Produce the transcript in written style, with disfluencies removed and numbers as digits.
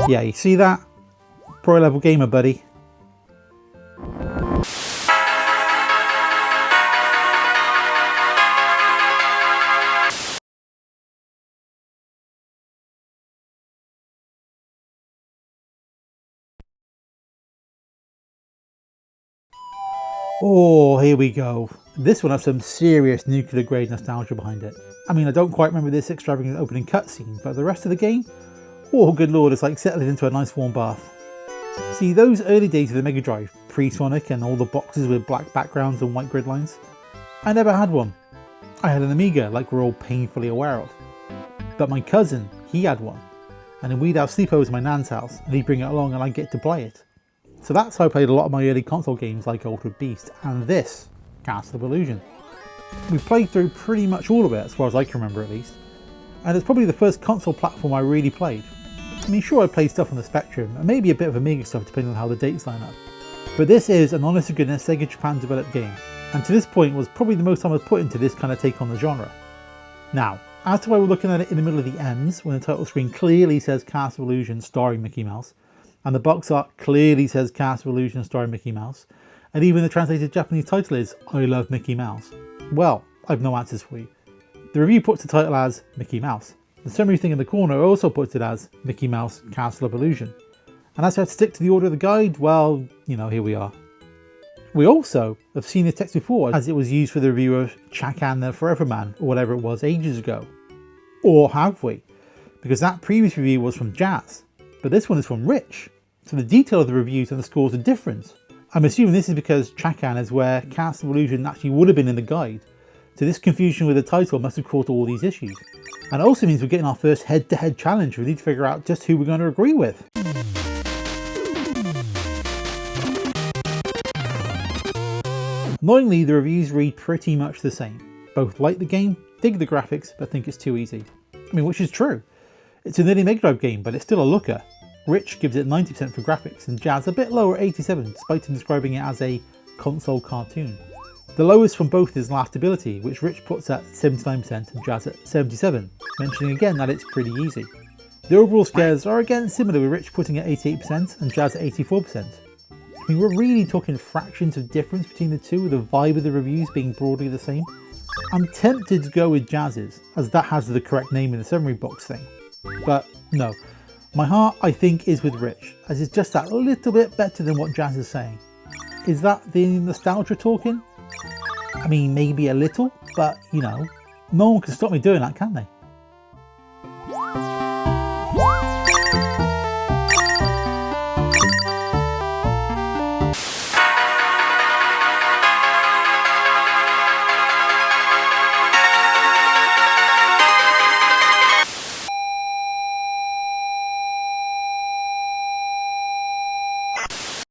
Yeah, you see that? Pro level gamer, buddy. Oh, here we go. This one has some serious nuclear grade nostalgia behind it. I mean, I don't quite remember this extravagant opening cutscene, but the rest of the game, oh good lord, it's like settling into a nice warm bath. See, those early days of the Mega Drive, pre-Sonic and all the boxes with black backgrounds and white grid lines, I never had one. I had an Amiga, like we're all painfully aware of. But my cousin, he had one, and then we'd have sleepovers at my nan's house, and he'd bring it along and I'd get to play it. So that's how I played a lot of my early console games like Altered Beast and this, Castle of Illusion. We played through pretty much all of it, as far as I can remember at least, and it's probably the first console platform I really played. I mean, sure, I played stuff on the Spectrum, and maybe a bit of Amiga stuff depending on how the dates line up. But this is an honest to goodness Sega Japan developed game, and to this point was probably the most time I've put into this kind of take on the genre. Now, as to why we're looking at it in the middle of the M's, when the title screen clearly says Castle of Illusion starring Mickey Mouse, and the box art clearly says Castle of Illusion starring Mickey Mouse, and even the translated Japanese title is I Love Mickey Mouse. Well, I've no answers for you. The review puts the title as Mickey Mouse. The summary thing in the corner also puts it as Mickey Mouse Castle of Illusion. And as I had to stick to the order of the guide, well, you know, here we are. We also have seen this text before, as it was used for the review of Chakan the Forever Man, or whatever it was, ages ago. Or have we? Because that previous review was from Jazz, but this one is from Rich. So the detail of the reviews and the scores are different. I'm assuming this is because Chakan is where Castle of Illusion actually would have been in the guide. So this confusion with the title must have caused all these issues. And it also means we're getting our first head-to-head challenge. We need to figure out just who we're going to agree with. Annoyingly, the reviews read pretty much the same. Both like the game, dig the graphics, but think it's too easy. I mean, which is true. It's an early Mega Drive game, but it's still a looker. Rich gives it 90% for graphics and Jazz a bit lower at 87, despite him describing it as a console cartoon. The lowest from both is Lastability, which Rich puts at 79% and Jazz at 77, mentioning again that it's pretty easy. The overall scares are again similar, with Rich putting at 88% and Jazz at 84%. I mean, we're really talking fractions of difference between the two, with the vibe of the reviews being broadly the same. I'm tempted to go with Jazz's, as that has the correct name in the summary box thing. But no. My heart, I think, is with Rich, as it's just that little bit better than what Jazz is saying. Is that the nostalgia talking? I mean, maybe a little, but you know, no one can stop me doing that, can they?